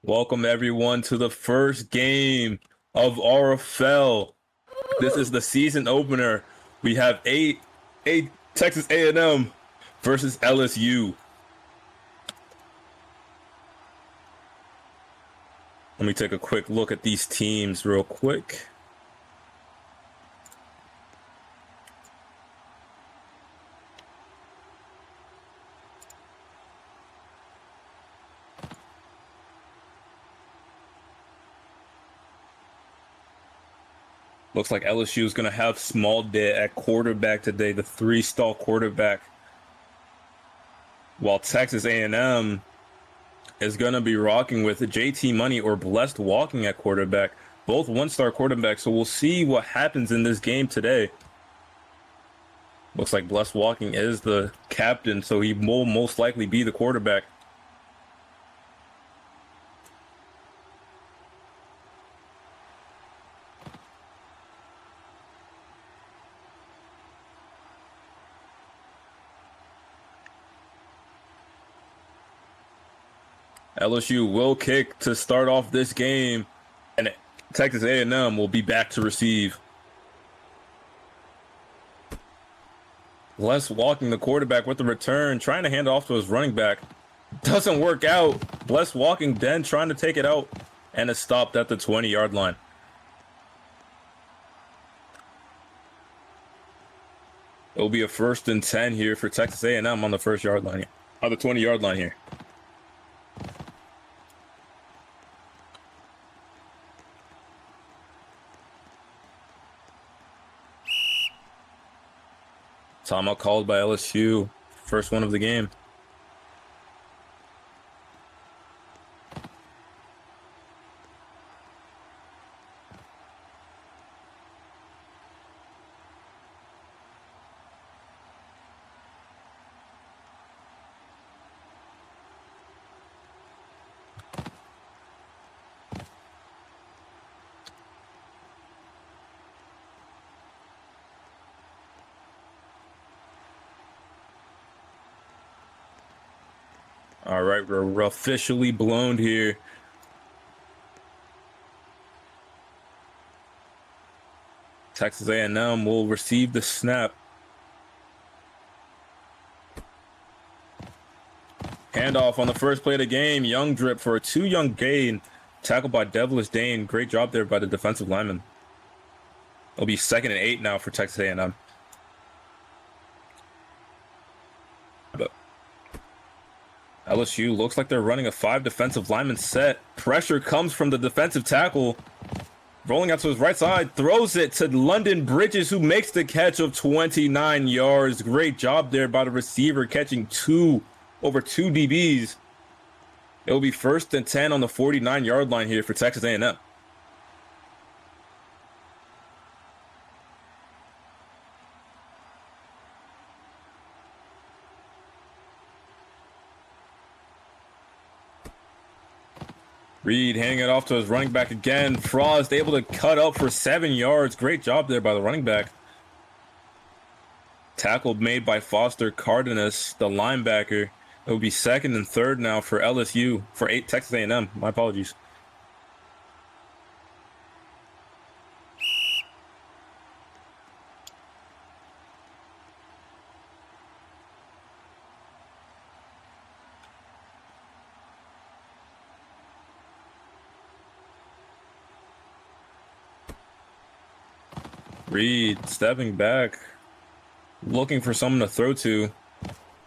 Welcome everyone to the first game of RFL. This is the season opener. We have eight Texas A&M versus LSU. Let me take a quick look at these teams real quick. Looks like LSU is going to have Small Day at quarterback today, the three-star quarterback. While Texas A&M is going to be rocking with JT Money or Blessed Walking at quarterback, both one-star quarterbacks. So we'll see what happens in this game today. Looks like Blessed Walking is the captain, so he will most likely be the quarterback. LSU will kick to start off this game, and Texas A&M will be back to receive. Bless Walking, the quarterback, with the return, trying to hand off to his running back. Doesn't work out. Bless Walking then trying to take it out, and it's stopped at the 20-yard line. It will be a 1st and 10 here for Texas A&M on the 1st-yard line, on the 20-yard line here. Timeout called by LSU. First one of the game. All right, we're officially blown here. Texas A&M will receive the snap. Handoff on the first play of the game. Young drip for a 2-young gain. Tackled by Devilish Dane. Great job there by the defensive lineman. It'll be 2nd and 8 now for Texas A&M. LSU looks like they're running a 5 defensive lineman set. Pressure comes from the defensive tackle. Rolling out to his right side, throws it to London Bridges, who makes the catch of 29 yards. Great job there by the receiver, catching over two DBs. It will be 1st and 10 on the 49-yard line here for Texas A&M. Reed handing it off to his running back again. Frost able to cut up for 7 yards. Great job there by the running back. Tackle made by Foster Cardenas, the linebacker. It will be 2nd and 3rd now for LSU, for Texas A&M. My apologies. Reed stepping back, looking for someone to throw to.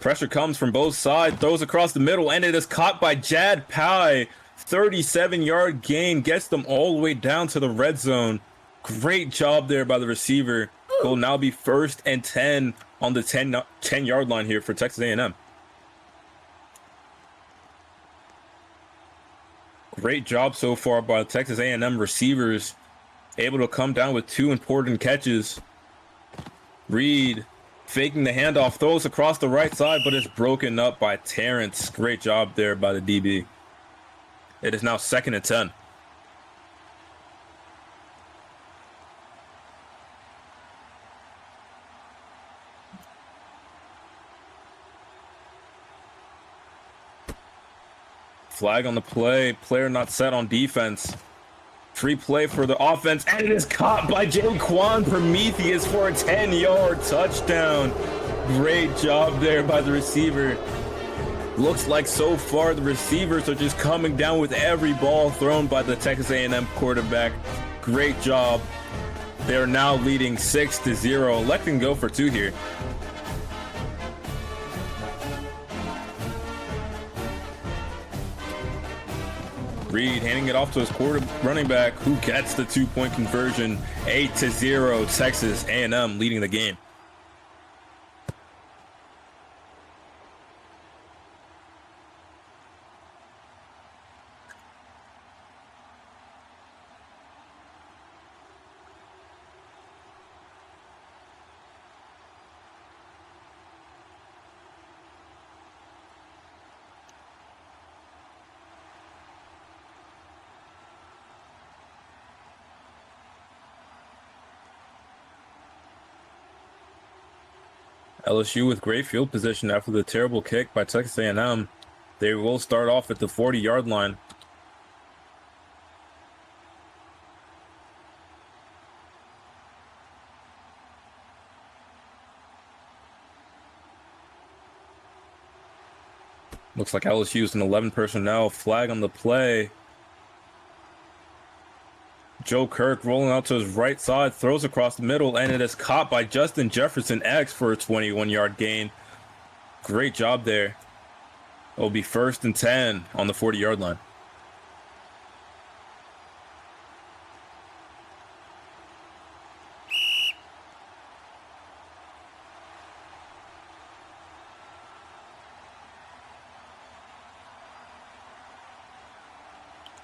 Pressure comes from both sides, throws across the middle, and it is caught by Jad Pye. 37-yard gain gets them all the way down to the red zone. Great job there by the receiver. It will now be 1st and 10 on the 10-yard line here for Texas A&M. Great job so far by the Texas A&M receivers. Able to come down with 2 important catches. Reed faking the handoff, throws across the right side, but it's broken up by Terrence. Great job there by the DB. It is now 2nd and 10. Flag on the play. Player not set on defense. Free play for the offense, and it is caught by Jaquan Prometheus for a 10-yard touchdown. Great job there by the receiver. Looks like so far the receivers are just coming down with every ball thrown by the Texas A&M quarterback. Great job. They are now leading 6-0, electing to go for 2 here. Reed handing it off to his running back, who gets the 2-point conversion. 8-0, Texas A&M leading the game. LSU with great field position after the terrible kick by Texas A&M. They will start off at the 40-yard line. Looks like LSU is an 11 personnel. Flag on the play. Joe Kirk rolling out to his right side, throws across the middle, and it is caught by Justin Jefferson X for a 21-yard gain. Great job there. It will be 1st and 10 on the 40-yard line.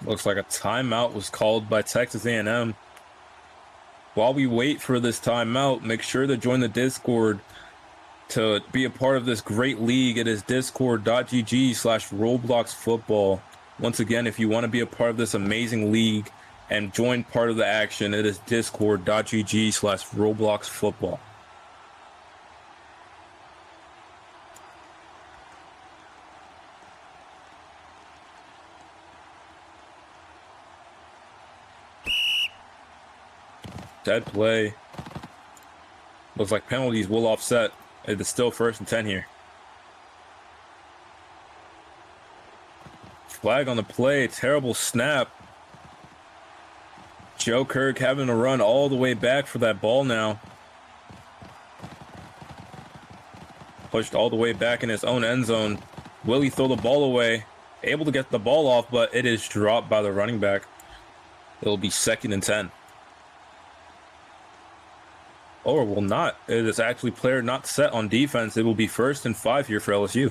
Looks like a timeout was called by Texas A&M. While we wait for this timeout, make sure to join the Discord to be a part of this great league. It is discord.gg/RobloxFootball. Once again, if you want to be a part of this amazing league and join part of the action, it is discord.gg/RobloxFootball. Dead play. Looks like penalties will offset. It is still 1st and 10 here. Flag on the play. Terrible snap. Joe Kirk having to run all the way back for that ball now. Pushed all the way back in his own end zone. Will he throw the ball away? Able to get the ball off, but it is dropped by the running back. It will be 2nd and 10. Or will not. It is actually player not set on defense. It will be 1st and 5 here for LSU.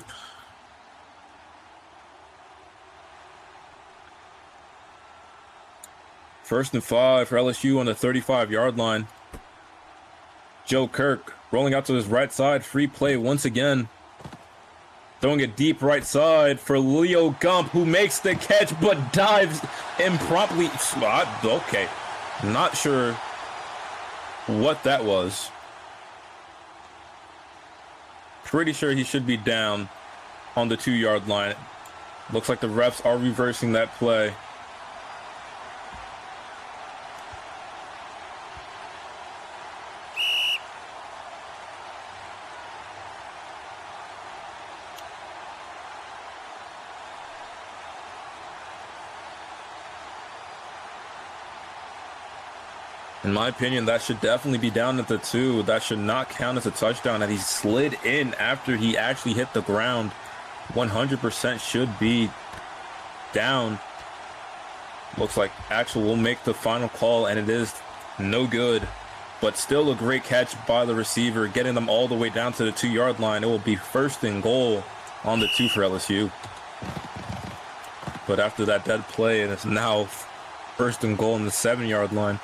First and 5 for LSU on the 35-yard line. Joe Kirk rolling out to his right side. Free play once again. Throwing it deep right side for Leo Gump, who makes the catch but dives impromptly. Okay. Not sure what that was. Pretty sure he should be down on the 2-yard line. Looks like the refs are reversing that play. In my opinion, that should definitely be down at the 2. That should not count as a touchdown. And he slid in after he actually hit the ground. 100% should be down. Looks like Axel will make the final call, and it is no good. But still a great catch by the receiver, getting them all the way down to the 2-yard line. It will be 1st and goal on the 2 for LSU. But after that dead play, and it's now 1st and goal on the 7-yard line.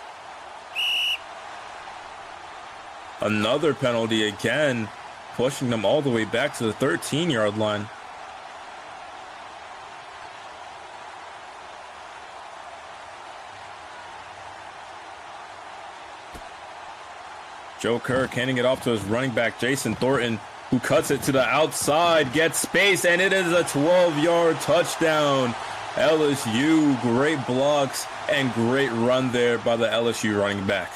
Another penalty again, pushing them all the way back to the 13-yard line. Joe Kirk handing it off to his running back, Jason Thornton, who cuts it to the outside, gets space, and it is a 12-yard touchdown. LSU, great blocks and great run there by the LSU running back.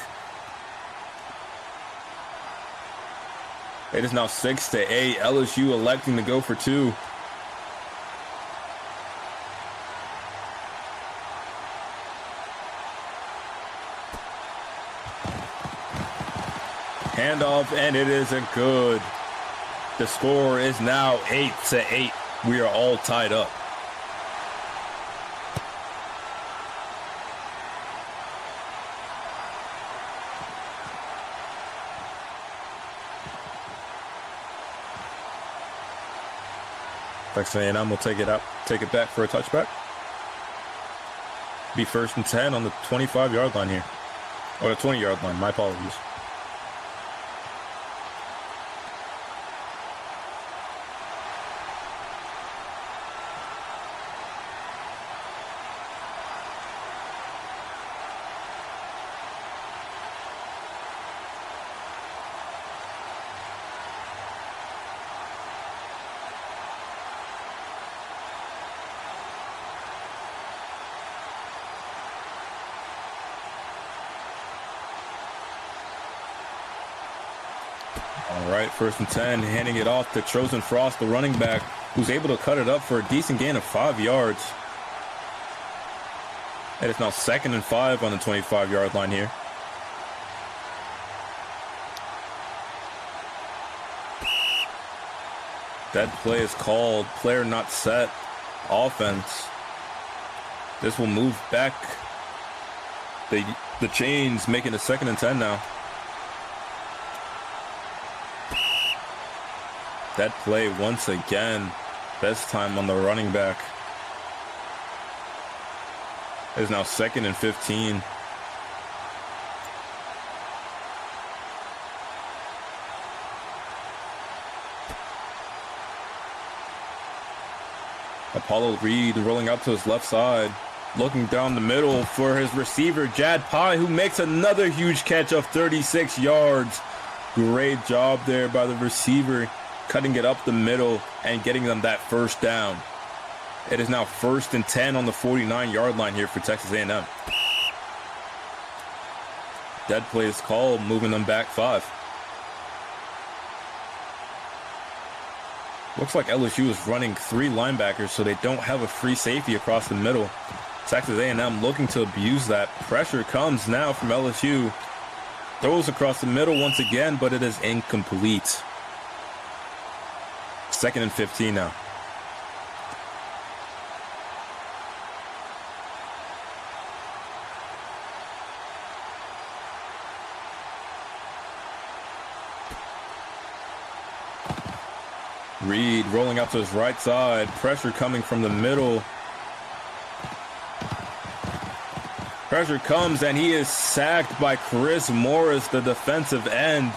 It is now 6-8. LSU electing to go for two. Handoff, and it isn't good. The score is now 8-8. We are all tied up. Texas A&M will take it back for a touchback. Be 1st and 10 on the 25-yard line here. Or the 20-yard line, my apologies. All right, 1st and 10, handing it off to Trojan Frost, the running back, who's able to cut it up for a decent gain of 5 yards. And it's now 2nd and 5 on the 25-yard line here. That play is called player not set offense. This will move back the chains, making it 2nd and 10 now. That play once again, this time on the running back. It is now 2nd and 15. Apollo Reed rolling out to his left side, looking down the middle for his receiver, Jad Pye, who makes another huge catch of 36 yards. Great job there by the receiver, cutting it up the middle and getting them that 1st down. It is now 1st and 10 on the 49-yard line here for Texas A&M. Dead play is called, moving them back 5. Looks like LSU is running 3 linebackers, so they don't have a free safety across the middle. Texas A&M looking to abuse that. Pressure comes now from LSU. Throws across the middle once again, but it is incomplete. 2nd and 15 now. Reed rolling out to his right side. Pressure coming from the middle. Pressure comes, and he is sacked by Chris Morris, the defensive end.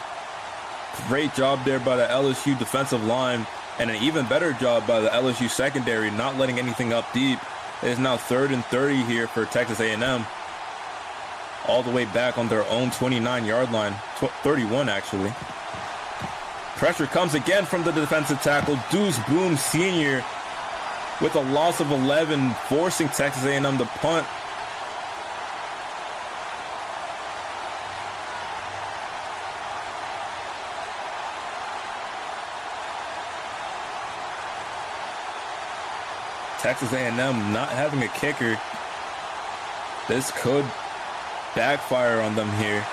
Great job there by the LSU defensive line, and an even better job by the LSU secondary, not letting anything up deep. It is now 3rd and 30 here for Texas A&M. All the way back on their own 29-yard line, 31 actually. Pressure comes again from the defensive tackle, Deuce Boom Sr., with a loss of 11, forcing Texas A&M to punt. Texas A&M not having a kicker. This could backfire on them here.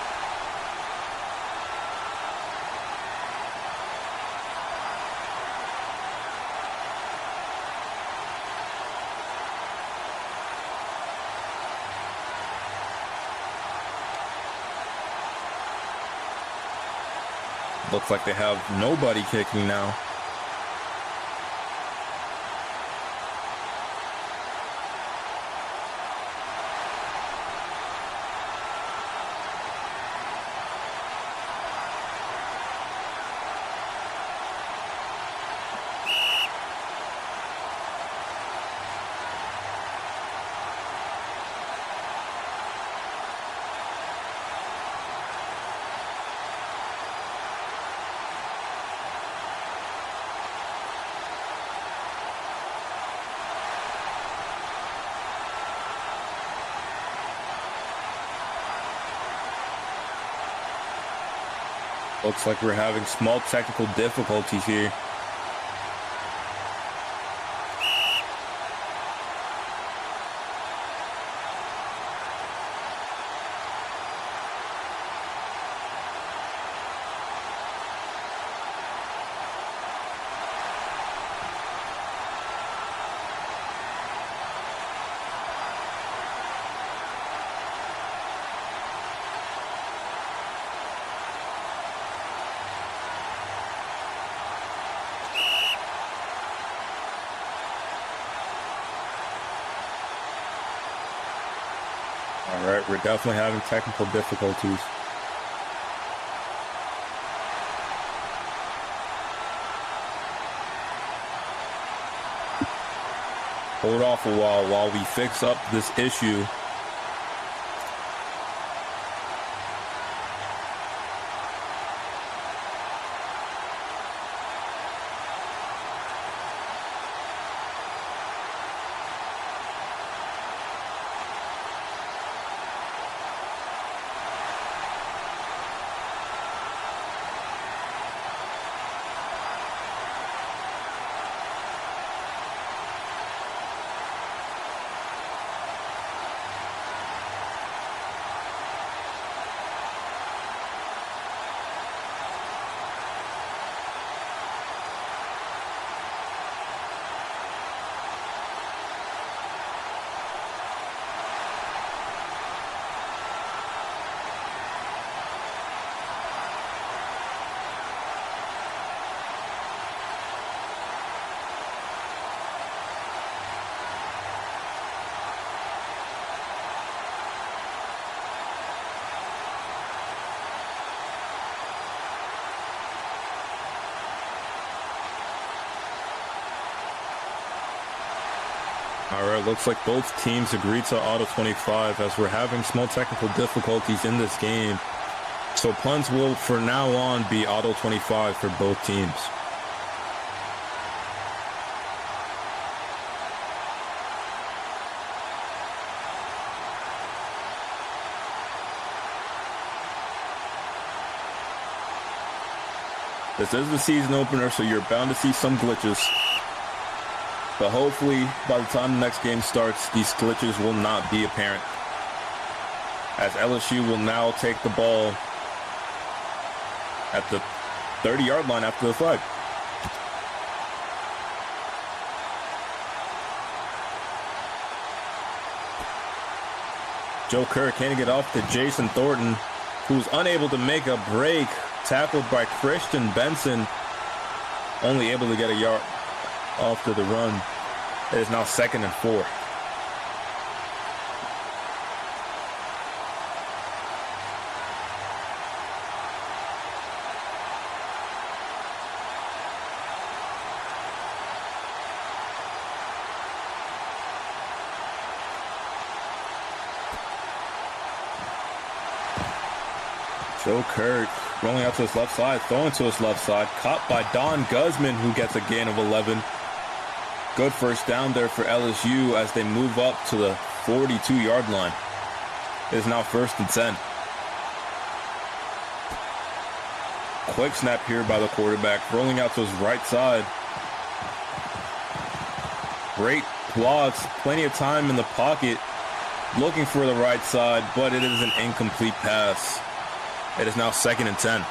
Looks like they have nobody kicking now. Looks like we're having small technical difficulties here. All right, we're definitely having technical difficulties. Hold off a while we fix up this issue. All right, looks like both teams agreed to auto 25 as we're having small technical difficulties in this game. So punts will, for now on, be auto 25 for both teams. This is the season opener, so you're bound to see some glitches. But hopefully, by the time the next game starts, these glitches will not be apparent. As LSU will now take the ball at the 30-yard line after the flag. Joe Kerr can't get off to Jason Thornton, who's unable to make a break. Tackled by Christian Benson, only able to get a yard off to the run. It is now 2nd and 4. Joe Kirk rolling out to his left side, throwing to his left side, caught by Don Guzman, who gets a gain of 11. Good first down there for LSU as they move up to the 42-yard line. It is now 1st and 10. Quick snap here by the quarterback, rolling out to his right side. Great blocks, plenty of time in the pocket, looking for the right side, but it is an incomplete pass. It is now 2nd and 10.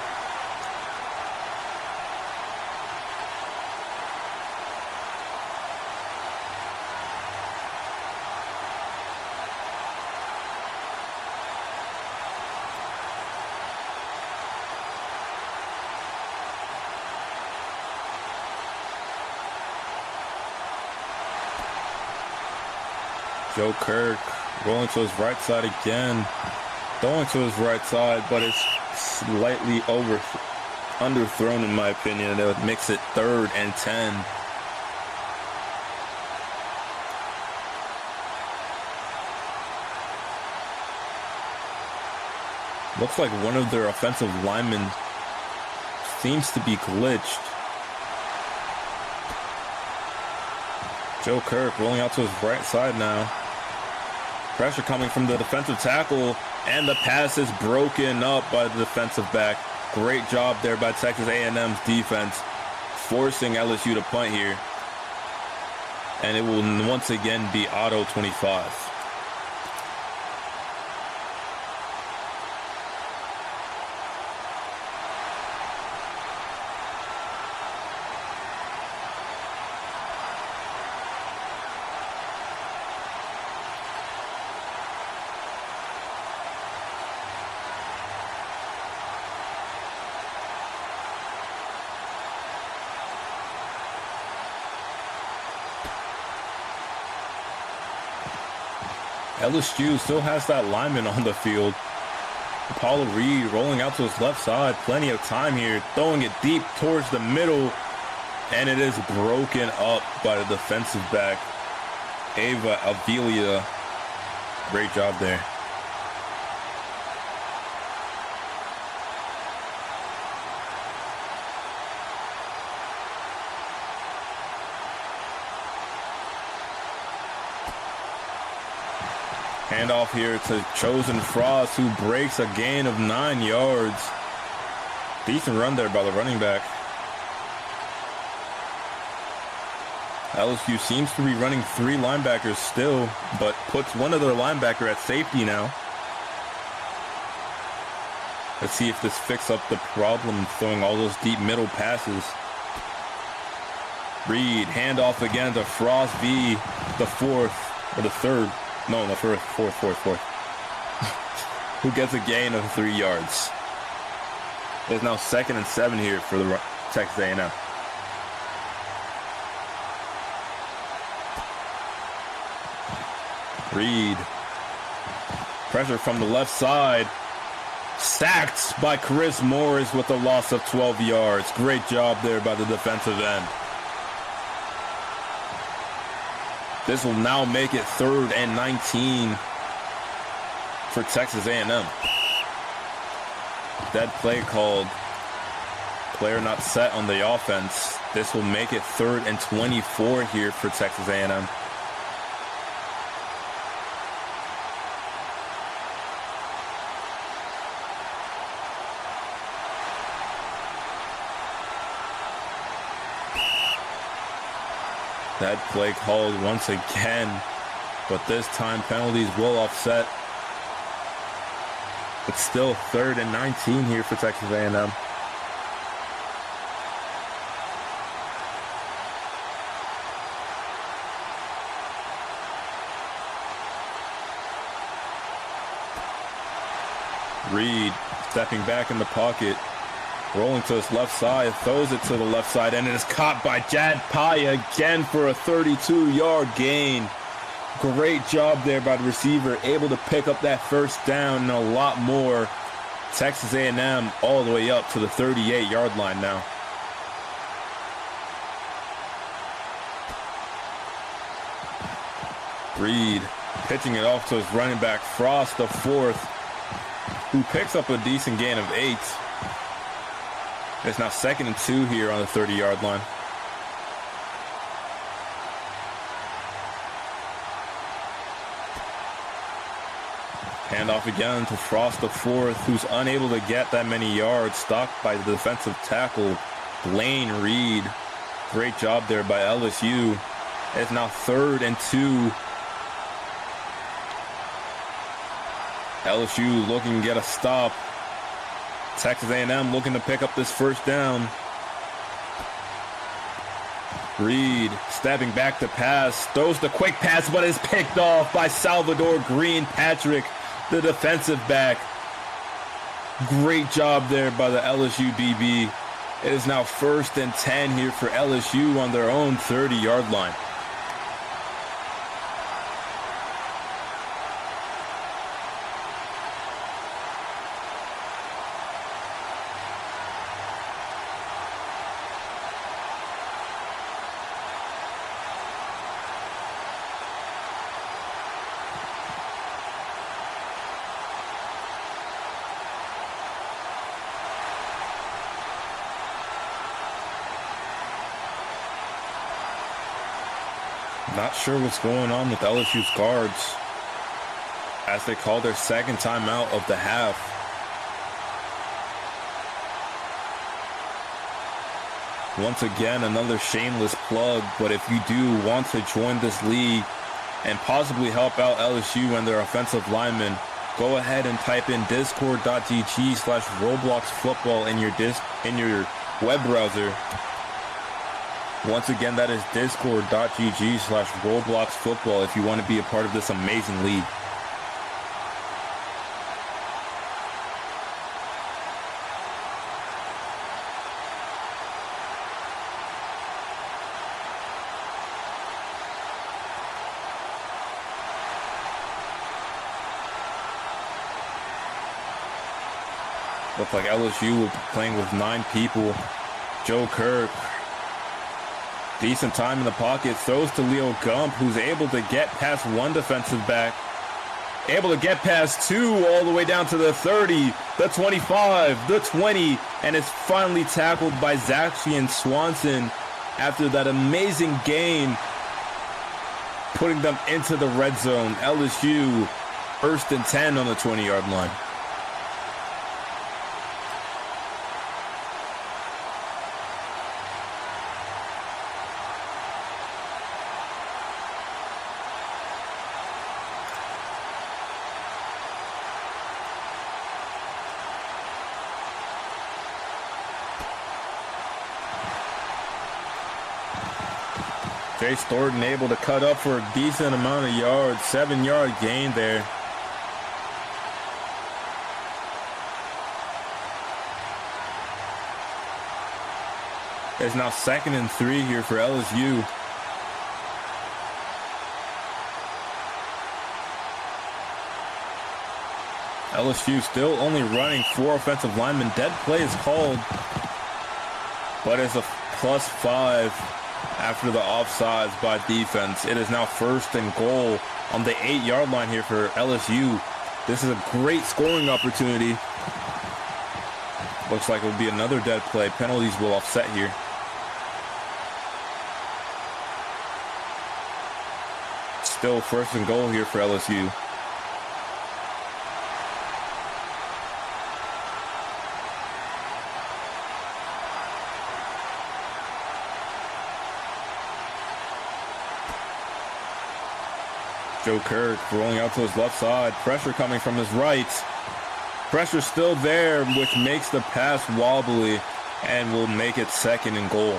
Joe Kirk rolling to his right side again. Throwing to his right side, but it's slightly underthrown in my opinion. That would makes it 3rd and 10. Looks like one of their offensive linemen seems to be glitched. Joe Kirk rolling out to his right side now. Pressure coming from the defensive tackle, and the pass is broken up by the defensive back. Great job there by Texas A&M's defense, forcing LSU to punt here. And it will once again be Auto 25. LSU still has that lineman on the field. Apollo Reed rolling out to his left side. Plenty of time here. Throwing it deep towards the middle. And it is broken up by the defensive back, Ava Avila. Great job there. Handoff here to Chosen Frost, who breaks a gain of 9 yards. Decent run there by the running back. LSU seems to be running 3 linebackers still, but puts one of their linebacker at safety now. Let's see if this fixes up the problem throwing all those deep middle passes. Reed, handoff again to Frost V, the fourth, or the third. No, the fourth. Who gets a gain of 3 yards. It's now 2nd and 7 here for the Texas A&M. Reed. Pressure from the left side. Sacked by Chris Morris with a loss of 12 yards. Great job there by the defensive end. This will now make it 3rd and 19 for Texas A&M. Dead play called. Player not set on the offense. This will make it 3rd and 24 here for Texas A&M. That play called once again, but this time penalties will offset. It's still 3rd and 19 here for Texas A&M. Reed stepping back in the pocket. Rolling to his left side, throws it to the left side, and it is caught by Jad Paya again for a 32-yard gain. Great job there by the receiver, able to pick up that first down and a lot more. Texas A&M all the way up to the 38-yard line now. Reed pitching it off to his running back, Frost, the fourth, who picks up a decent gain of 8. It's now 2nd and 2 here on the 30-yard line. Handoff again to Frost the fourth, who's unable to get that many yards, stopped by the defensive tackle, Blaine Reed. Great job there by LSU. It's now 3rd and 2. LSU looking to get a stop. Texas A&M looking to pick up this first down. Reed stepping back to pass, throws the quick pass, but is picked off by Salvador Green Patrick, the defensive back. Great job there by the LSU DB. It is now 1st and 10 here for LSU on their own 30-yard line. Not sure what's going on with LSU's guards as they call their 2nd timeout of the half. Once again, another shameless plug, but if you do want to join this league and possibly help out LSU and their offensive linemen, go ahead and type in discord.gg/RobloxFootball in your web browser. Once again, that is discord.gg/RobloxFootball if you want to be a part of this amazing league. Looks like LSU will be playing with 9 people. Joe Kirk, decent time in the pocket, throws to Leo Gump, who's able to get past one defensive back, able to get past 2 all the way down to the 30, the 25, the 20, and is finally tackled by Zachian Swanson after that amazing gain, putting them into the red zone. LSU 1st and 10 on the 20-yard line. Jace Thornton able to cut up for a decent amount of yards. 7-yard gain there. It's now 2nd and 3 here for LSU. LSU still only running 4 offensive linemen. Dead play is called, but it's a +5 after the offsides by defense. It is now 1st and goal on the 8-yard line here for LSU. This is a great scoring opportunity. Looks like it will be another dead play. Penalties will offset here. Still 1st and goal here for LSU. Joe Kirk rolling out to his left side. Pressure coming from his right. Pressure still there, which makes the pass wobbly and will make it 2nd and goal.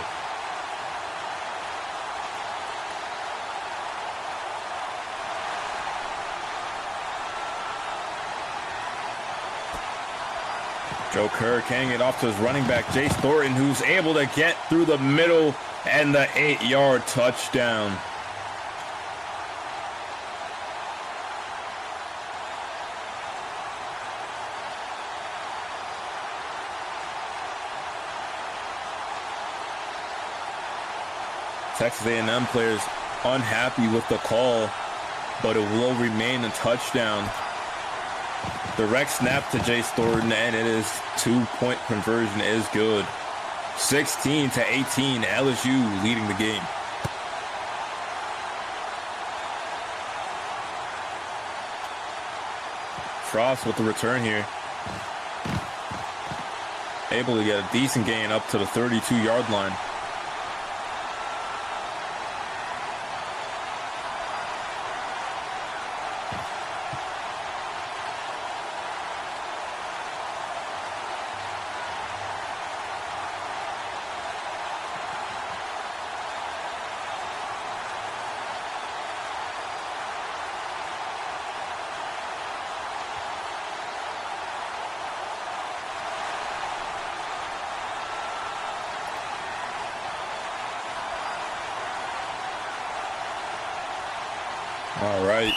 Joe Kirk handing it off to his running back, Jace Thornton, who's able to get through the middle and the 8-yard touchdown. Texas A&M players unhappy with the call, but it will remain a touchdown. Direct snap to Jace Thornton, and it is 2-point conversion is good. 16-18, LSU leading the game. Frost with the return here. Able to get a decent gain up to the 32-yard line. All right.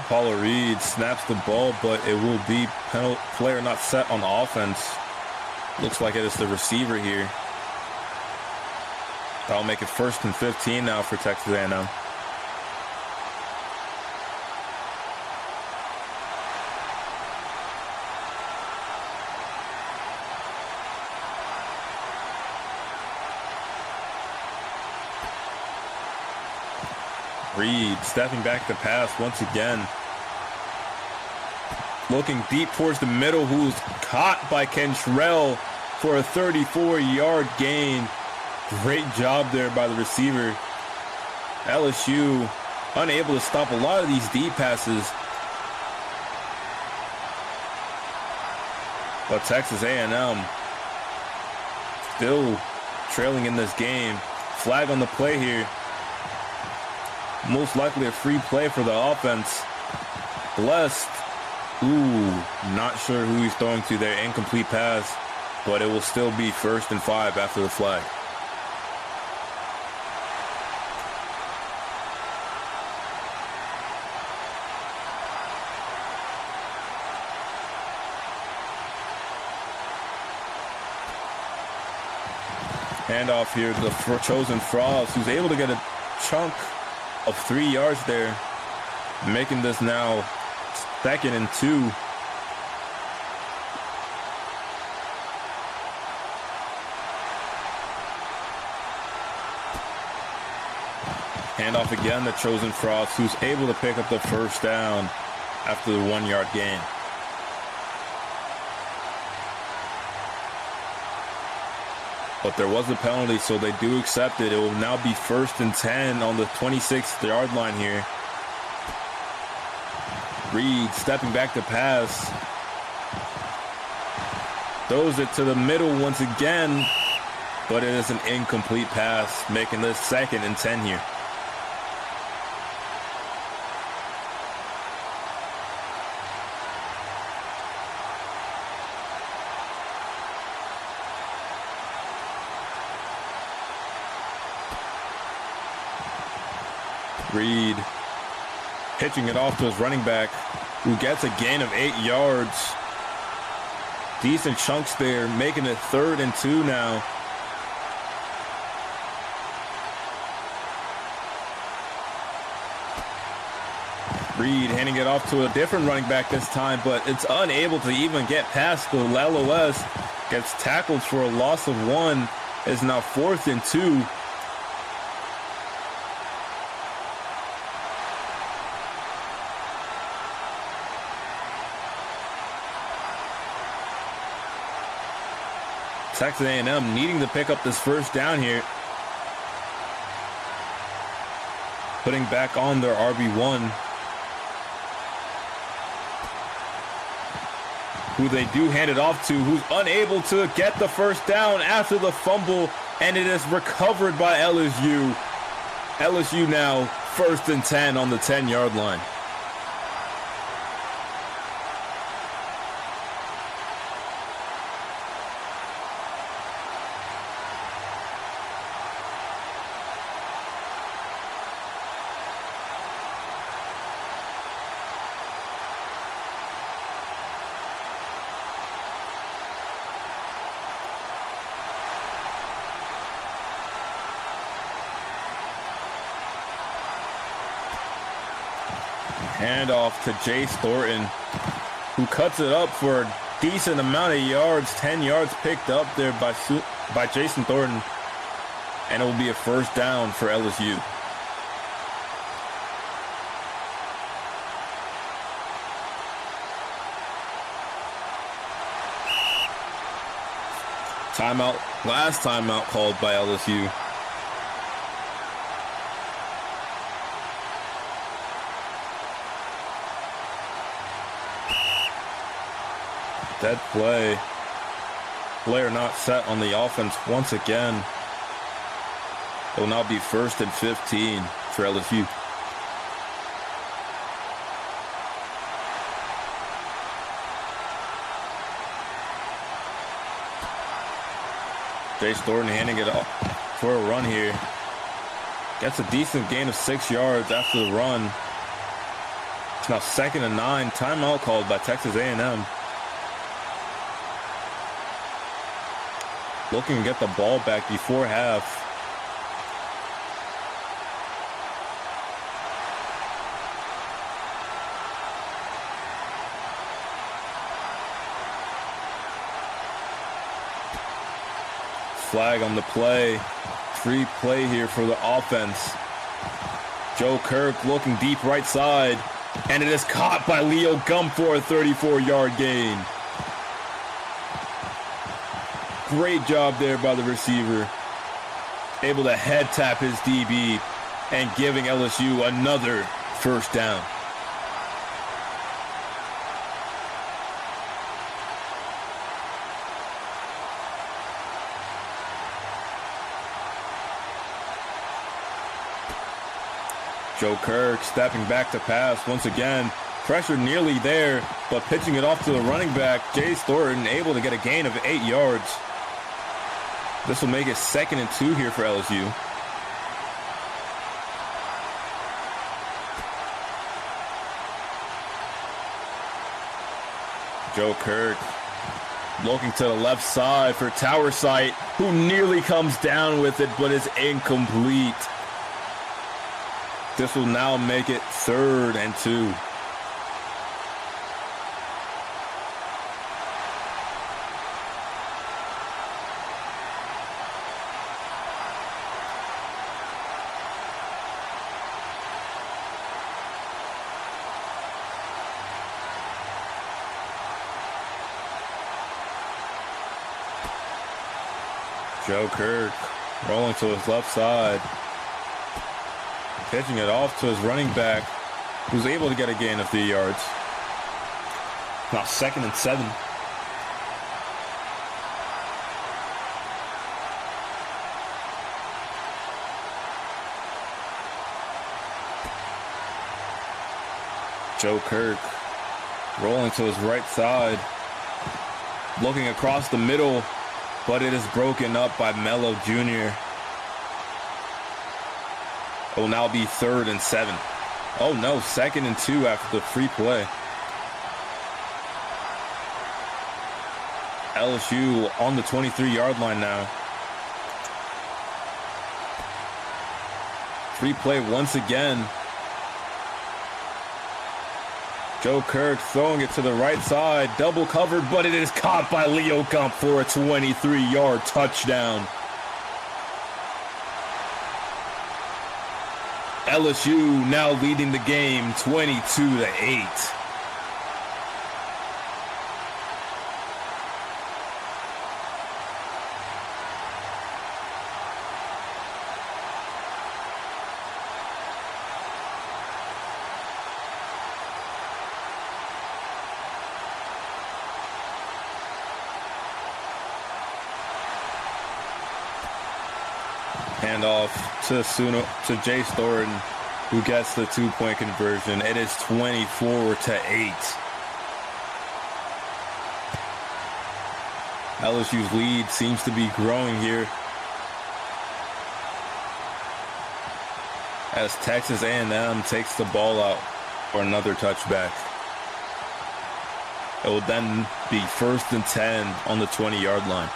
Paula Reed snaps the ball, but it will be player not set on offense. Looks like it is the receiver here. That'll make it 1st and 15 now for Texas A&M. Reed stepping back to pass once again. Looking deep towards the middle, who's caught by Kentrell for a 34-yard gain. Great job there by the receiver. LSU unable to stop a lot of these deep passes. But Texas A&M still trailing in this game. Flag on the play here. Most likely a free play for the offense. Blessed. Ooh, not sure who he's throwing to there. Incomplete pass. But it will still be 1st and 5 after the flag. Handoff here to the chosen Frost, who's able to get a chunk of 3 yards there, making this now 2nd and 2. Handoff again to chosen Frost, who's able to pick up the 1st down after the 1-yard gain. But there was a penalty, so they do accept it. It will now be 1st and 10 on the 26-yard line here. Reed stepping back to pass. Throws it to the middle once again, but it is an incomplete pass, making this 2nd and 10 here. Reed pitching it off to his running back, who gets a gain of 8 yards. Decent chunks there, making it 3rd and 2 now. Reed handing it off to a different running back this time, but it's unable to even get past the LOS. Gets tackled for a loss of 1. Is now 4th and 2. Texas A&M needing to pick up this 1st down here. Putting back on their RB1. Who they do hand it off to, who's unable to get the 1st down after the fumble, and it is recovered by LSU. LSU now 1st and 10 on the 10-yard line. Handoff to Jace Thornton, who cuts it up for a decent amount of yards. 10 yards picked up there by Jason Thornton, and it will be a 1st down for LSU. Timeout, last timeout called by LSU. Dead play. Player not set on the offense once again. It will now be 1st and 15 for LSU. Jace Thornton handing it off for a run here. Gets a decent gain of 6 yards after the run. It's now 2nd and 9. Timeout called by Texas A&M. Looking to get the ball back before half. Flag on the play. Free play here for the offense. Joe Kirk looking deep right side. And it is caught by Leo Gump for a 34-yard gain. Great job there by the receiver. able to head tap his DB and giving LSU another first down. Joe Kirk stepping back to pass once again. Pressure nearly there, but pitching it off to the running back. Jace Thornton able to get a gain of 8 yards. This will make it 2nd and 2 here for LSU. Joe Kirk looking to the left side for Tower Sight, who nearly comes down with it, but is incomplete. This will now make it 3rd and 2. Joe Kirk rolling to his left side. Pitching it off to his running back, who's able to get a gain of 3 yards. Now 2nd and 7. Joe Kirk rolling to his right side, looking across the middle, but it is broken up by Mello Jr. It will now be 3rd and 7. Oh no, 2nd and 2 after the free play. LSU on the 23-yard line now. Free play once again. Joe Kirk throwing it to the right side, double covered, but it is caught by Leo Gump for a 23-yard touchdown. LSU now leading the game 22-8. Handoff to Jace Thornton, who gets the 2-point conversion. It is 24-8. LSU's lead seems to be growing here as Texas A&M takes the ball out for another touchback. It will then be 1st and 10 on the 20-yard line.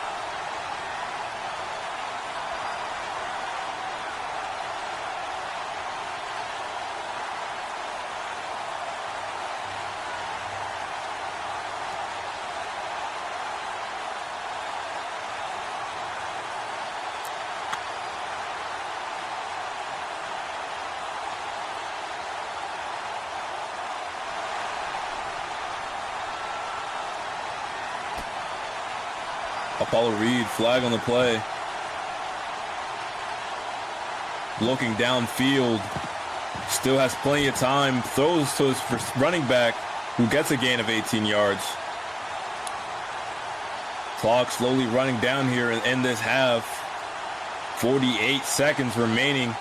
Apollo Reed, flag on the play. Looking downfield, still has plenty of time, throws to his running back, who gets a gain of 18 yards. Clock slowly running down here in this half. 48 seconds remaining.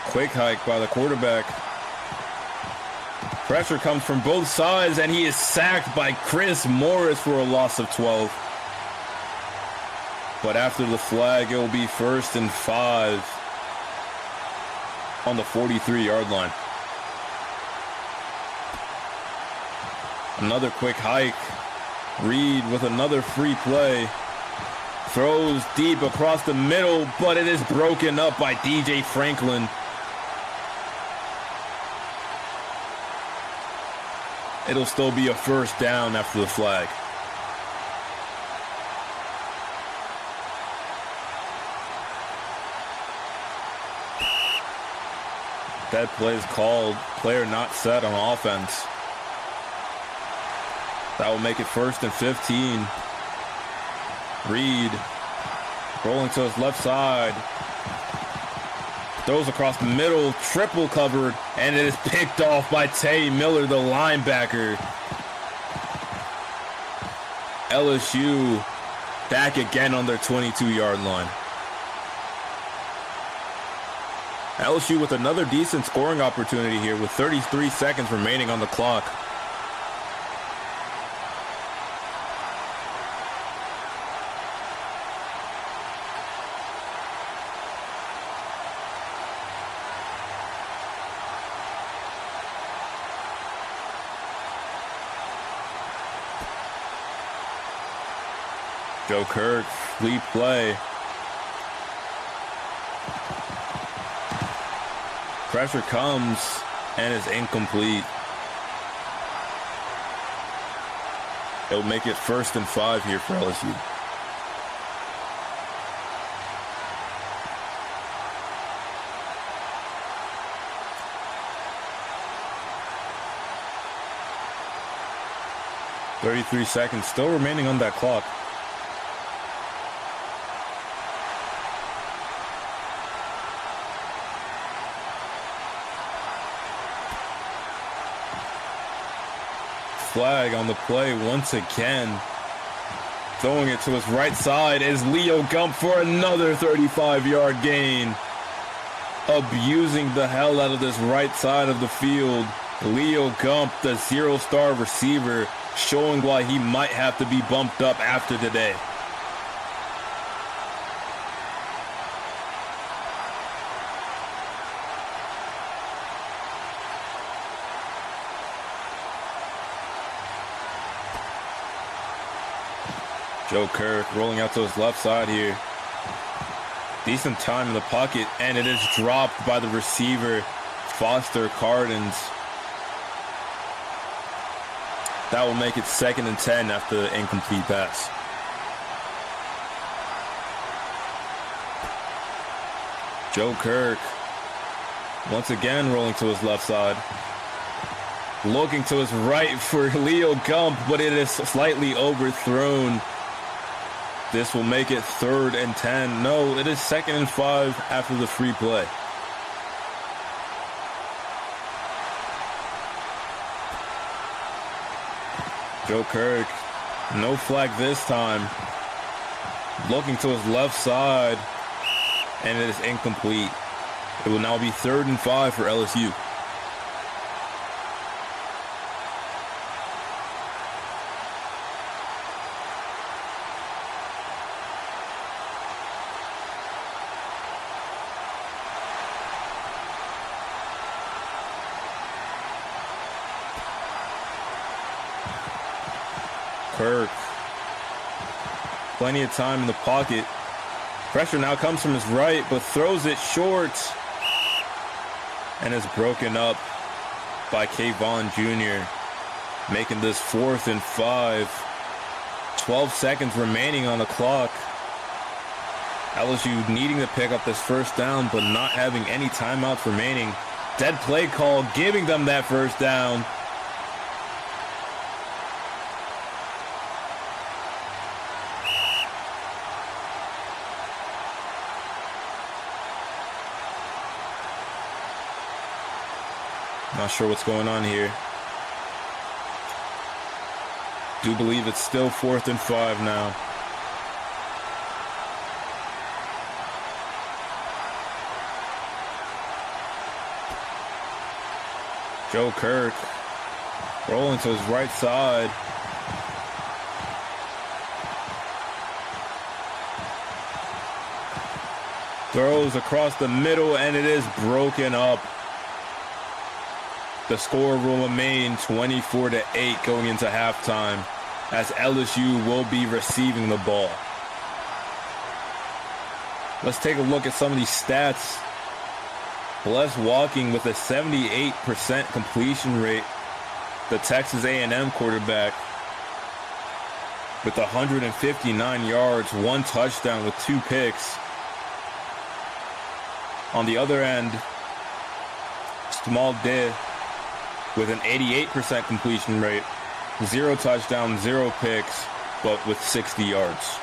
Quick hike by the quarterback. Pressure comes from both sides, and he is sacked by Chris Morris for a loss of 12. But after the flag, it will be 1st and 5 on the 43-yard line. Another quick hike. Reed with another free play. Throws deep across the middle, but it is broken up by DJ Franklin. It'll still be a 1st down after the flag. Dead play is called. Player not set on offense. That will make it 1st and 15. Reed rolling to his left side. Throws across the middle, triple covered, and it is picked off by Tay Miller, the linebacker. LSU back again on their 22-yard line. LSU with another decent scoring opportunity here with 33 seconds remaining on the clock. Joe Kirk, lead play. Pressure comes and is incomplete. It'll make it 1st and 5 here for LSU. .33 seconds still remaining on that clock. Flag on the play once again. Throwing it to his right side is Leo Gump for another 35-yard gain. Abusing the hell out of this right side of the field. Leo Gump, the 0-star receiver, showing why he might have to be bumped up after today. Joe Kirk rolling out to his left side here. Decent time in the pocket, and it is dropped by the receiver, Foster Cardins. That will make it 2nd and 10 after the incomplete pass. Joe Kirk once again rolling to his left side. Looking to his right for Leo Gump, but it is slightly overthrown. This will make it 3rd and 10. No, it is 2nd and 5 after the free play. Joe Kirk, no flag this time. Looking to his left side, and it is incomplete. It will now be 3rd and 5 for LSU. Kirk, plenty of time in the pocket. Pressure now comes from his right, but throws it short and is broken up by Kayvon Jr., making this 4th and 5. 12 seconds remaining on the clock. LSU needing to pick up this 1st down, but not having any timeouts remaining. Dead play call, giving them that 1st down. Not sure what's going on here. Do believe it's still 4th and 5 now. Joe Kirk rolling to his right side. Throws across the middle, and it is broken up. The score will remain 24-8 going into halftime, as LSU will be receiving the ball. Let's take a look at some of these stats. Bless Walking with a 78% completion rate. The Texas A&M quarterback with 159 yards, 1 touchdown with 2 picks. On the other end, Small D with an 88% completion rate, 0 touchdowns, 0 picks, but with 60 yards.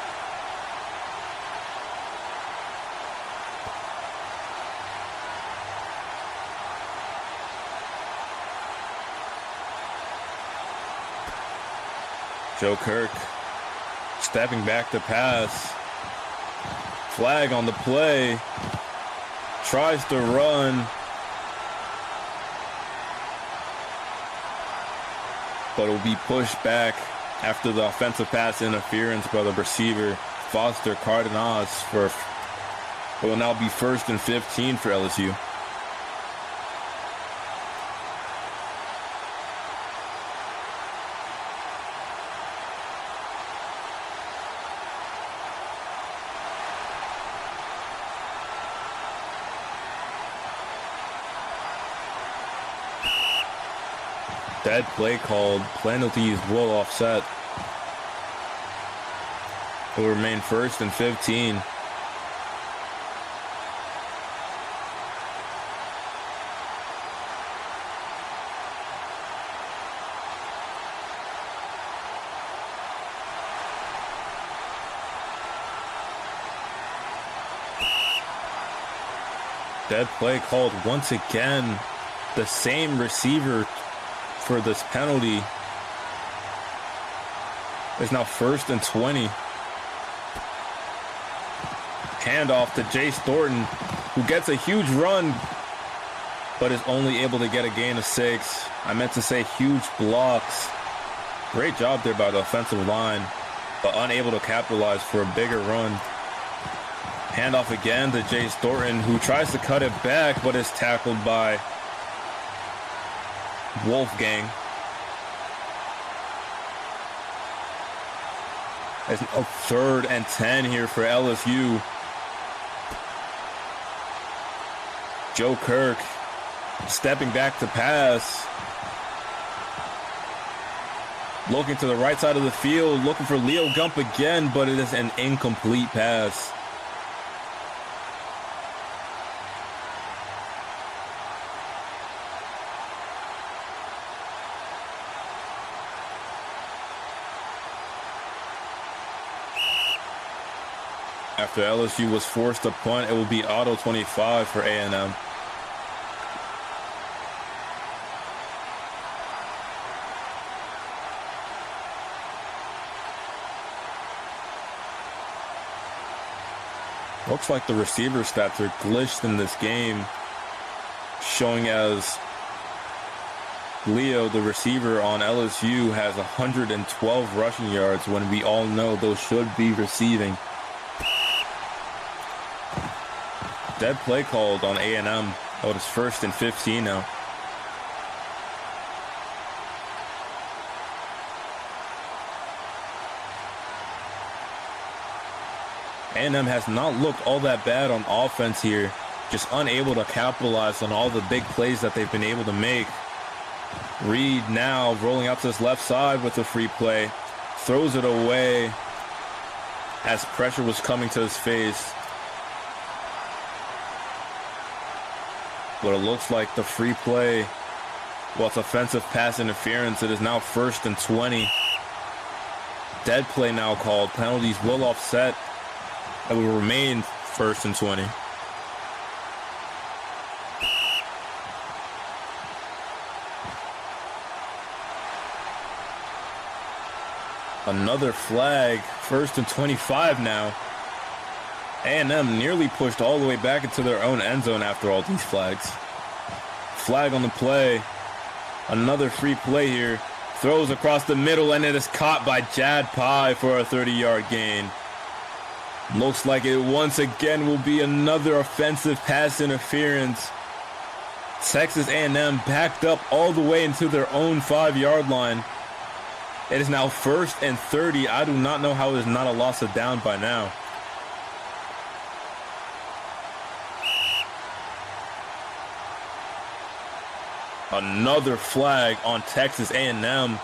Joe Kirk stepping back to pass. Flag on the play. Tries to run. But it will be pushed back after the offensive pass interference by the receiver, Foster Cardenas. It will now be 1st and 15 for LSU. Dead play called. Penalties will offset. It will remain 1st and 15. Dead play called once again. The same receiver for this penalty is now 1st and 20. Handoff to Jace Thornton, who gets a huge run, but is only able to get a gain of 6. I meant to say huge blocks. Great job there by the offensive line, but unable to capitalize for a bigger run. Handoff again to Jace Thornton, who tries to cut it back, but is tackled by Wolfgang. It's a 3rd and 10 here for LSU. Joe Kirk stepping back to pass. Looking to the right side of the field, looking for Leo Gump again, but it is an incomplete pass. After LSU was forced to punt, it will be auto 25 for A&M. Looks like the receiver stats are glitched in this game, showing as Leo, the receiver on LSU, has 112 rushing yards when we all know those should be receiving. Dead play called on A&M. Oh, it's 1st and 15 now. A&M has not looked all that bad on offense here. Just unable to capitalize on all the big plays that they've been able to make. Reed now rolling out to his left side with a free play. Throws it away as pressure was coming to his face. But it looks like the free play, well, it's offensive pass interference. It is now 1st and 20. Dead play now called. Penalties will offset. It will remain 1st and 20. Another flag. 1st and 25 now. A&M nearly pushed all the way back into their own end zone after all these flags. Flag on the play. Another free play here. Throws across the middle, and it is caught by Jad Pye for a 30-yard gain. Looks like it once again will be another offensive pass interference. Texas A&M backed up all the way into their own 5-yard line. It is now 1st and 30. I do not know how it is not a loss of down by now. Another flag on Texas A&M.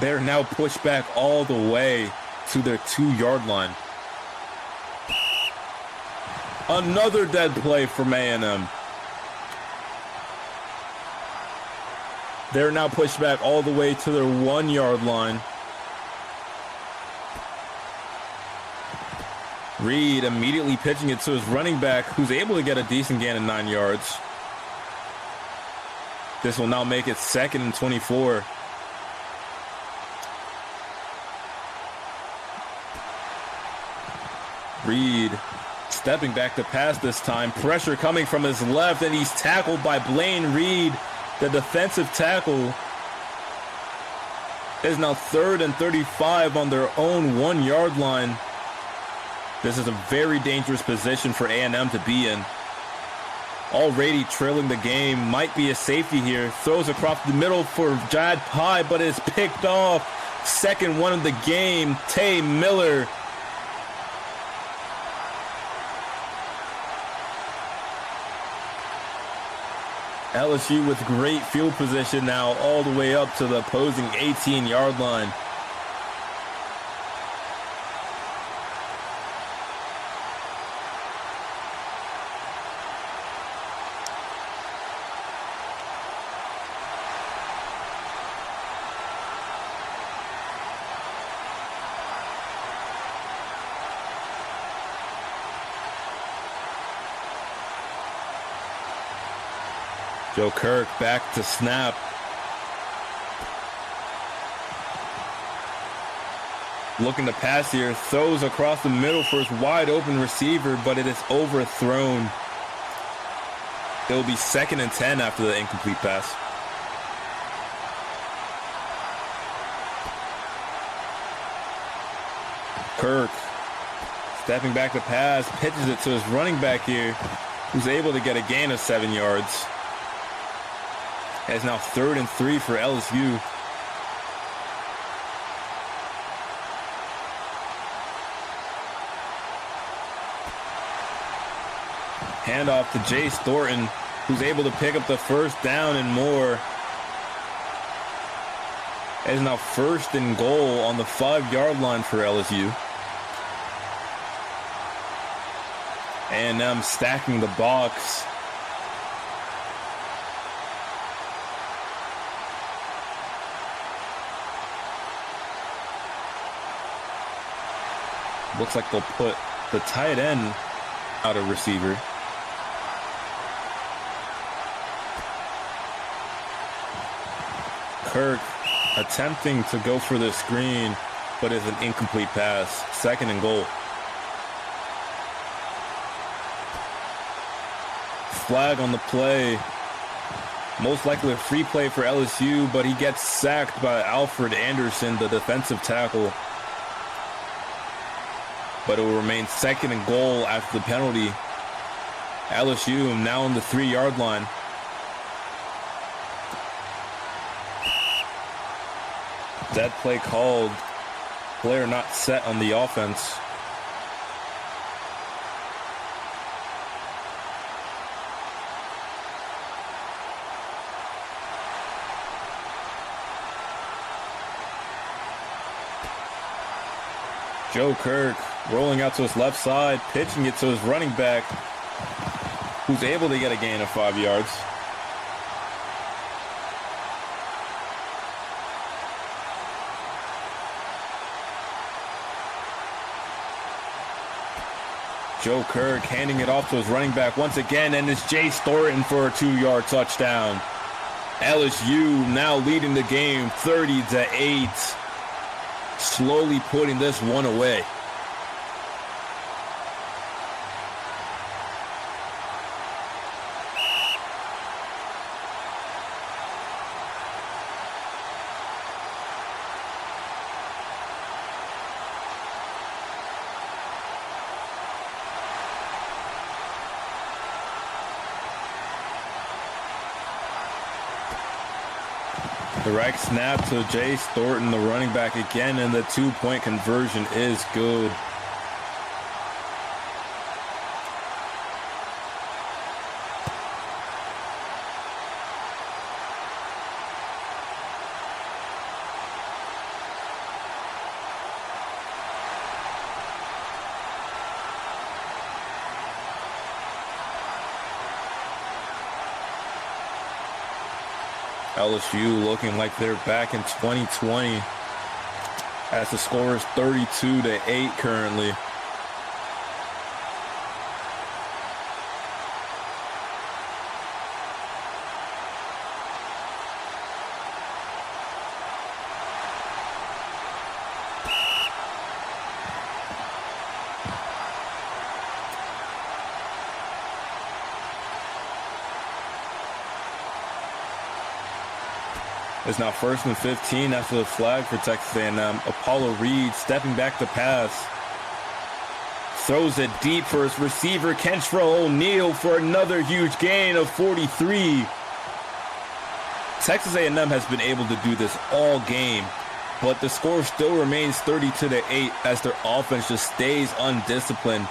They're now pushed back all the way to their 2-yard line. Another dead play from A&M. They're now pushed back all the way to their 1-yard line. Reed immediately pitching it to his running back, who's able to get a decent gain of 9 yards. This will now make it 2nd and 24. Reed stepping back to pass this time. Pressure coming from his left, and he's tackled by Blaine Reed, the defensive tackle. It is now 3rd and 35 on their own 1-yard line. This is a very dangerous position for A&M to be in. Already trailing the game, might be a safety here. Throws across the middle for Jad Pye, but is picked off. 2nd one of the game, Tay Miller. LSU with great field position now all the way up to the opposing 18-yard line. Joe Kirk back to snap. Looking to pass here. Throws across the middle for his wide open receiver, but it is overthrown. It will be 2nd and 10 after the incomplete pass. Kirk stepping back to pass, pitches it to his running back here, who's able to get a gain of 7 yards. It's now 3rd and 3 for LSU. Handoff to Jace Thornton, who's able to pick up the 1st down and more. It's now 1st and goal on the 5-yard line for LSU. A&M stacking the box. Looks like they'll put the tight end out of receiver. Kirk attempting to go for the screen, but it's an incomplete pass. 2nd and goal. Flag on the play. Most likely a free play for LSU, but he gets sacked by Alfred Anderson, the defensive tackle. But it will remain 2nd and goal after the penalty. LSU now on the 3-yard line. Dead play called. Player not set on the offense. Joe Kirk rolling out to his left side, pitching it to his running back, who's able to get a gain of 5 yards. Joe Kirk handing it off to his running back once again, and it's Jace Thornton for a 2-yard touchdown. LSU now leading the game 30-8. Slowly putting this one away. Direct snap to Jace Thornton, the running back again, and the 2-point conversion is good. LSU looking like they're back in 2020 as the score is 32-8 currently. It's now 1st and 15 after the flag for Texas A&M. Apollo Reed stepping back to pass. Throws it deep for his receiver, Kentrell O'Neal, for another huge gain of 43. Texas A&M has been able to do this all game, but the score still remains 32-8 as their offense just stays undisciplined.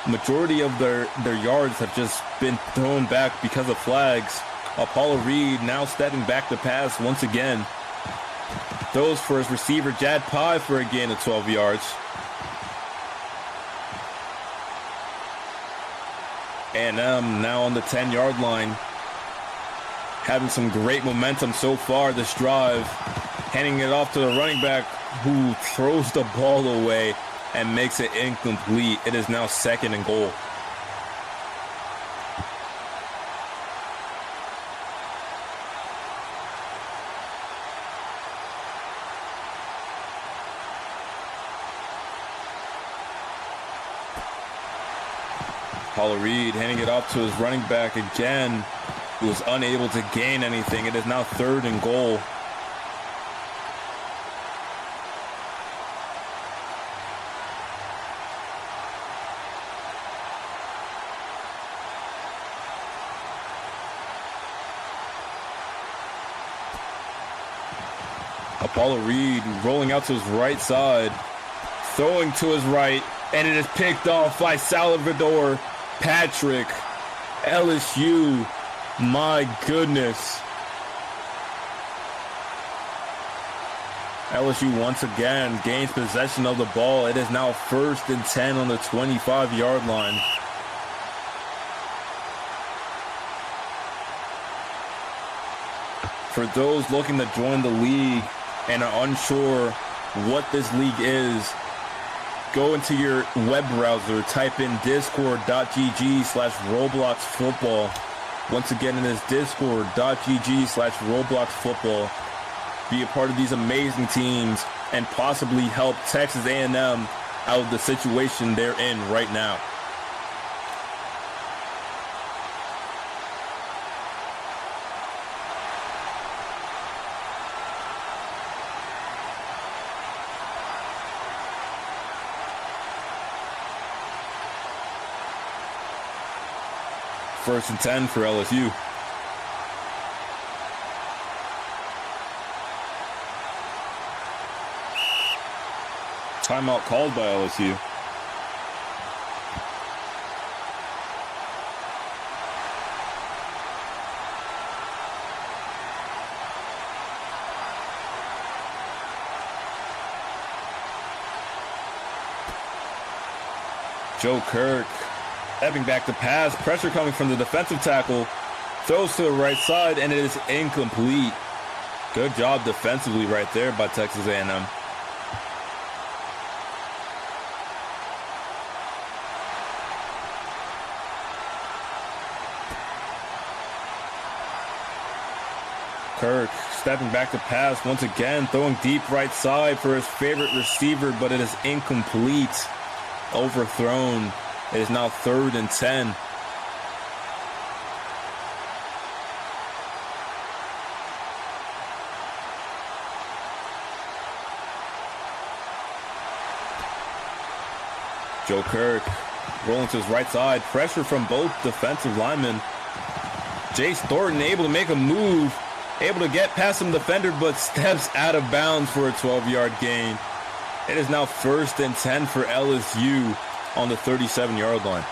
Majority of their yards have just been thrown back because of flags. Apollo Reed now stepping back to pass once again. Throws for his receiver, Jad Pye, for a gain of 12 yards. A&M now on the 10-yard line. Having some great momentum so far this drive. Handing it off to the running back who throws the ball away and makes it incomplete. It is now 2nd and goal. Apollo Reed handing it off to his running back again, who was unable to gain anything. It is now 3rd and goal. Apollo Reed rolling out to his right side, throwing to his right, and it is picked off by Salvador Patrick. LSU, my goodness. LSU once again gains possession of the ball. It is now 1st and 10 on the 25-yard line. For those looking to join the league and are unsure what this league is, go into your web browser, type in discord.gg/RobloxFootball. Once again, it is discord.gg/RobloxFootball. Be a part of these amazing teams and possibly help Texas A&M out of the situation they're in right now. First and 10 for LSU. Timeout called by LSU. Joe Kirk stepping back to pass. Pressure coming from the defensive tackle. Throws to the right side, and it is incomplete. Good job defensively right there by Texas A&M. Kirk stepping back to pass once again, throwing deep right side for his favorite receiver, but it is incomplete. Overthrown. It is now 3rd and 10. Joe Kirk rolling to his right side. Pressure from both defensive linemen. Jace Thornton able to make a move. Able to get past some defender, but steps out of bounds for a 12-yard gain. It is now 1st and 10 for LSU on the 37-yard line.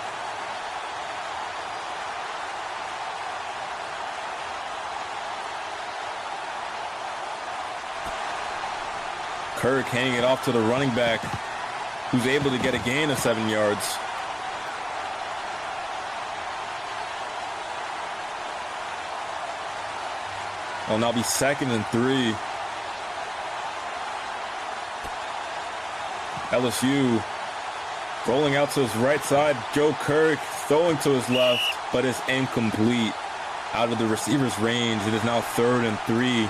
Kirk handing it off to the running back, who's able to get a gain of 7 yards. It'll now be 2nd and 3. LSU rolling out to his right side. Joe Kirk throwing to his left, but it's incomplete. Out of the receiver's range. It is now 3rd and 3.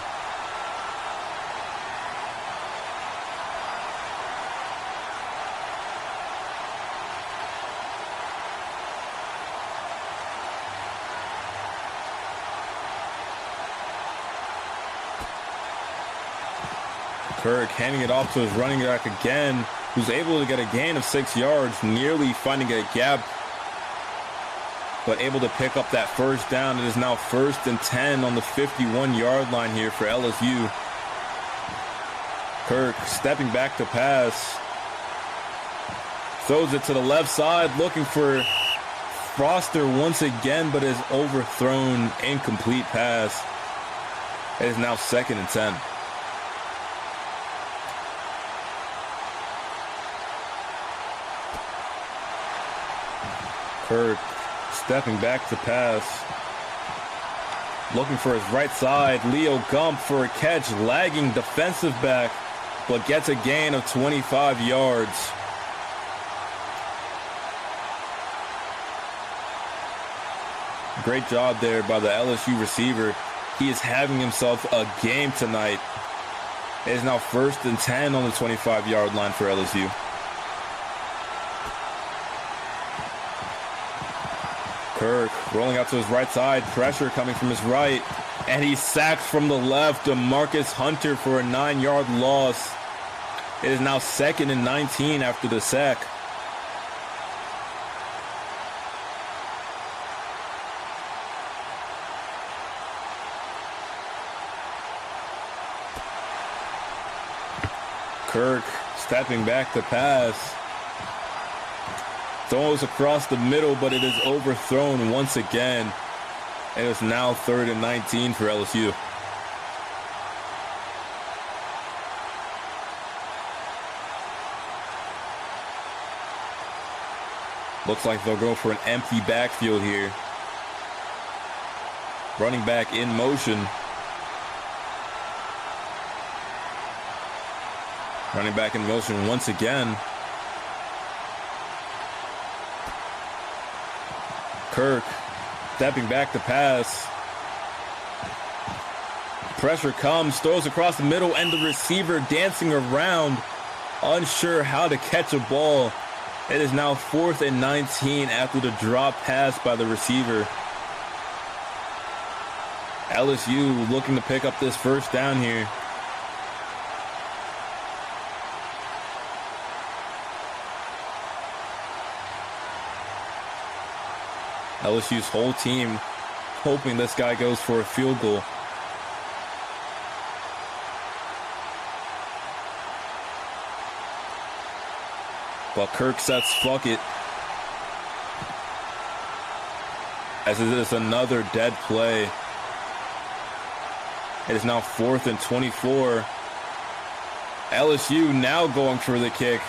Kirk handing it off to his running back again, who's able to get a gain of 6 yards, nearly finding a gap, but able to pick up that first down. It is now 1st and 10 on the 51-yard line here for LSU. Kirk stepping back to pass. Throws it to the left side, looking for Foster once again, but is overthrown. Incomplete pass. It is now 2nd and 10. Kirk stepping back to pass. Looking for his right side. Leo Gump for a catch. Lagging defensive back, but gets a gain of 25 yards. Great job there by the LSU receiver. He is having himself a game tonight. It is now 1st and 10 on the 25-yard line for LSU. Kirk rolling out to his right side. Pressure coming from his right. And he's sacked from the left. DeMarcus Hunter for a 9-yard loss. It is now 2nd and 19 after the sack. Kirk stepping back to pass. Throws across the middle, but it is overthrown once again. It is now 3rd and 19 for LSU. Looks like they'll go for an empty backfield here. Running back in motion. Running back in motion once again. Kirk stepping back to pass. Pressure comes, throws across the middle, and the receiver dancing around, unsure how to catch a ball. It is now 4th and 19 after the drop pass by the receiver. LSU looking to pick up this first down here. LSU's whole team hoping this guy goes for a field goal. But Kirk says, fuck it. As it is another dead play. It is now 4th and 24. LSU now going for the kick.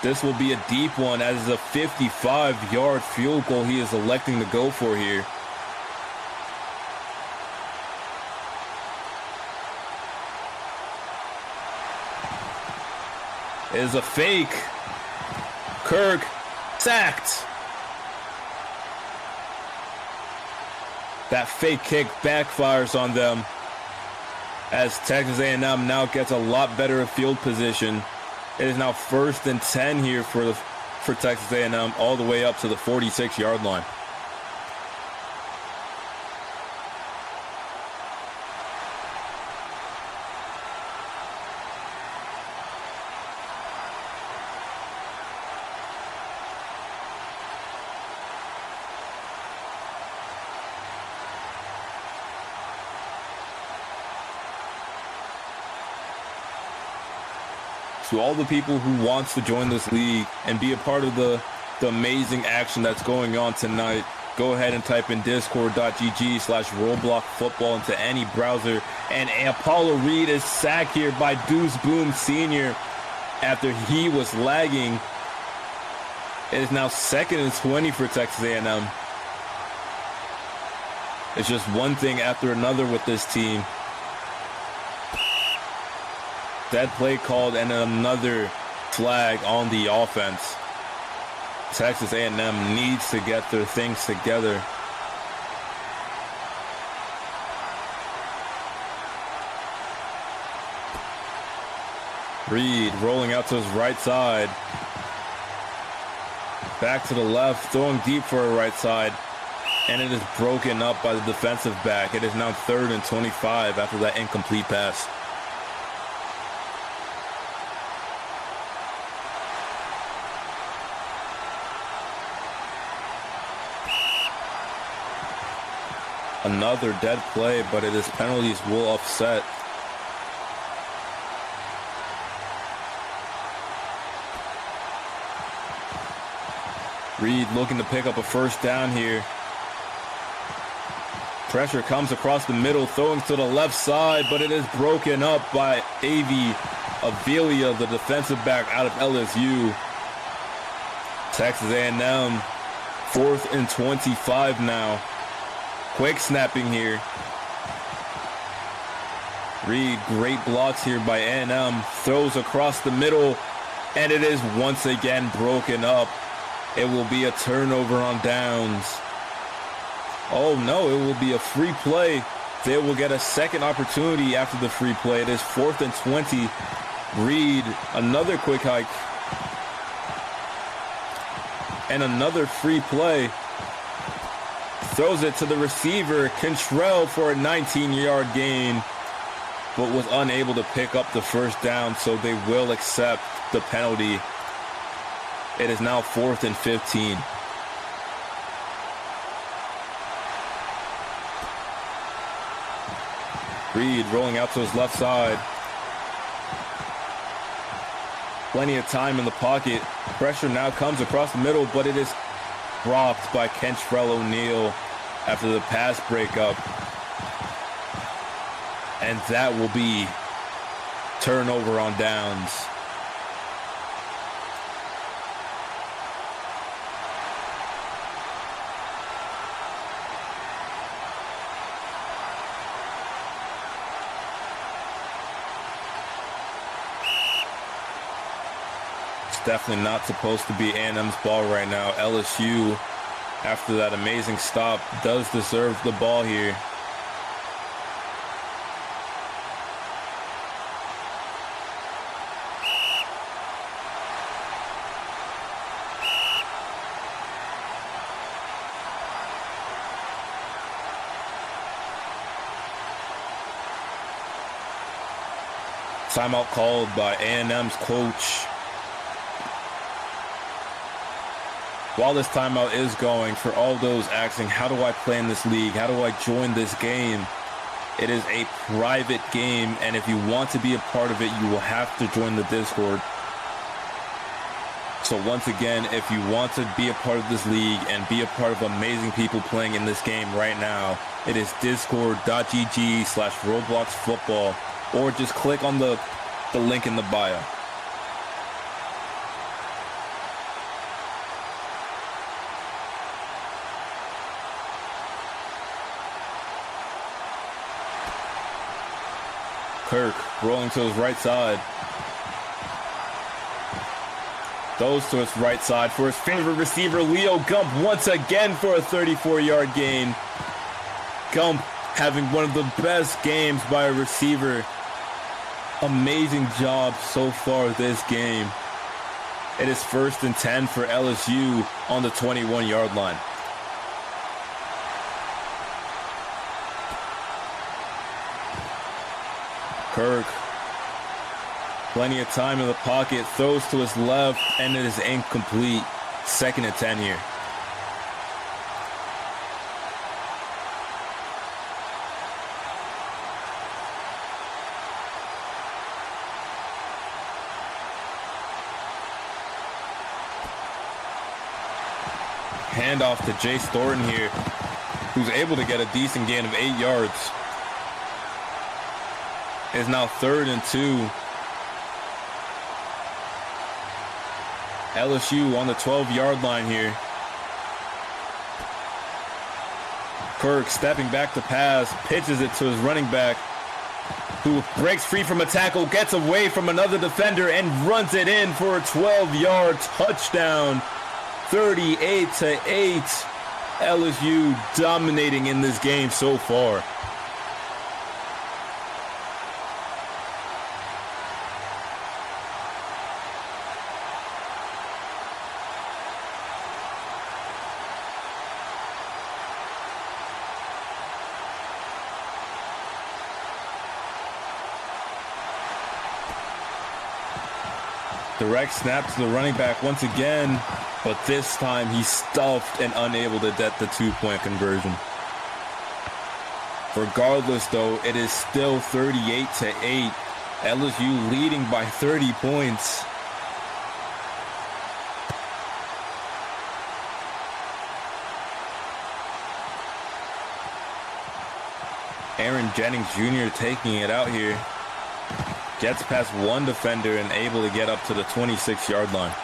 This will be a deep one, as a 55-yard field goal he is electing to go for here. It is a fake. Kirk sacked. That fake kick backfires on them, as Texas A&M now gets a lot better field position. It is now 1st and 10 here for Texas A&M, all the way up to the 46-yard line. To all the people who wants to join this league and be a part of the amazing action that's going on tonight, go ahead and type in discord.gg/roadblockfootball into any browser. And Apollo Reed is sacked here by Deuce Boom Sr. after he was lagging. It is now 2nd and 20 for Texas A&M. It's just one thing after another with this team. Dead play called and another flag on the offense. Texas A&M needs to get their things together. Reed rolling out to his right side. Back to the left, throwing deep for a right side. And it is broken up by the defensive back. It is now 3rd and 25 after that incomplete pass. Another dead play, but it is penalties will offset. Reed looking to pick up a first down here. Pressure comes across the middle, throwing to the left side, but it is broken up by Avila, the defensive back out of LSU. Texas A&M, 4th and 25 now. Quick snapping here. Reed, great blocks here by A&M, throws across the middle, and it is once again broken up. It will be a turnover on downs. Oh no, it will be a free play. They will get a second opportunity after the free play. It is 4th and 20. Reed, another quick hike. And another free play. Throws it to the receiver, Cantrell, for a 19-yard gain, but was unable to pick up the first down, so they will accept the penalty. It is now 4th and 15. Reed rolling out to his left side. Plenty of time in the pocket. Pressure now comes across the middle, but it is dropped by Kentrell O'Neal after the pass breakup. And that will be turnover on downs. Definitely not supposed to be A&M's ball right now. LSU, after that amazing stop, does deserve the ball here. Timeout called by A&M's coach. While this timeout is going, for all those asking, how do I play in this league? How do I join this game? It is a private game, and if you want to be a part of it, you will have to join the Discord. So once again, if you want to be a part of this league and be a part of amazing people playing in this game right now, it is discord.gg/RobloxFootball, or just click on the link in the bio. Kirk rolling to his right side. Throws to his right side for his favorite receiver, Leo Gump, once again for a 34-yard gain. Gump having one of the best games by a receiver. Amazing job so far this game. It is 1st and 10 for LSU on the 21-yard line. Kirk, plenty of time in the pocket, throws to his left, and it is incomplete. 2nd and 10 here. Handoff to Jace Thornton here, who's able to get a decent gain of 8 yards. It's now 3rd and 2. LSU on the 12-yard line here. Kirk stepping back to pass, pitches it to his running back, who breaks free from a tackle, gets away from another defender, and runs it in for a 12-yard touchdown. 38-8. LSU dominating in this game so far. Direct snap to the running back once again, but this time he's stuffed and unable to get the 2-point conversion. Regardless, though, it is still 38-8. LSU leading by 30 points. Aaron Jennings Jr. taking it out here. Gets past one defender and able to get up to the 26-yard line.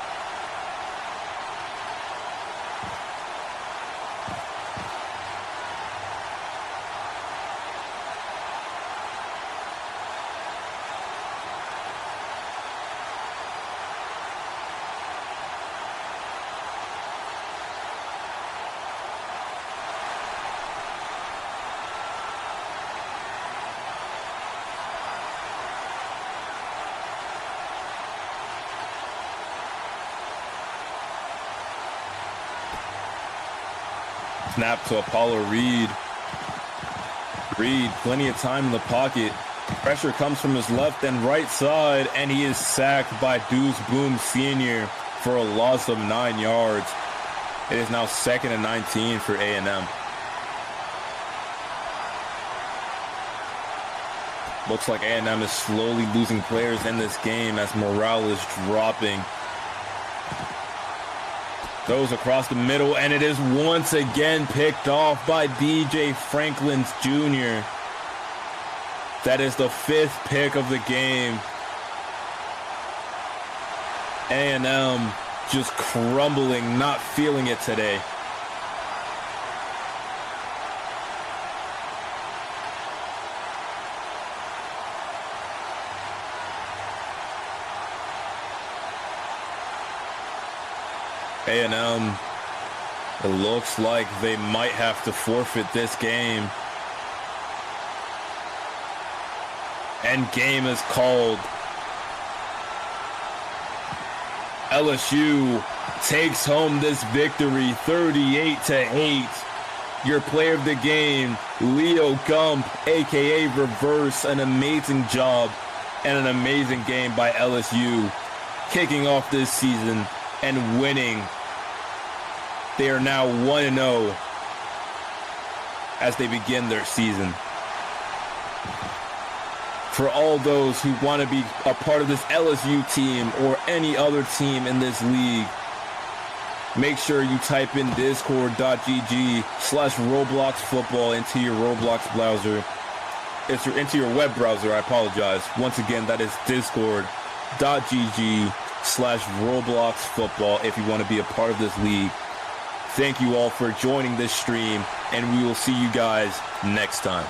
Snap to Apollo Reed. Reed, plenty of time in the pocket. Pressure comes from his left and right side, and he is sacked by Deuce Boom Sr. for a loss of 9 yards. It is now 2nd and 19 for A&M. Looks like A&M is slowly losing players in this game as morale is dropping. Goes across the middle, and it is once again picked off by DJ Franklin Jr. That is the 5th pick of the game. A&M just crumbling, not feeling it today. A&M, it looks like they might have to forfeit this game. And game is called. LSU takes home this victory 38-8. Your player of the game, Leo Gump, aka Reverse, an amazing job and an amazing game by LSU, kicking off this season and winning. They are now 1-0 as they begin their season. For all those who want to be a part of this LSU team or any other team in this league, make sure you type in discord.gg/Roblox football into your Roblox browser. Into your web browser, I apologize. Once again, that is discord.gg/Roblox football if you want to be a part of this league. Thank you all for joining this stream, and we will see you guys next time.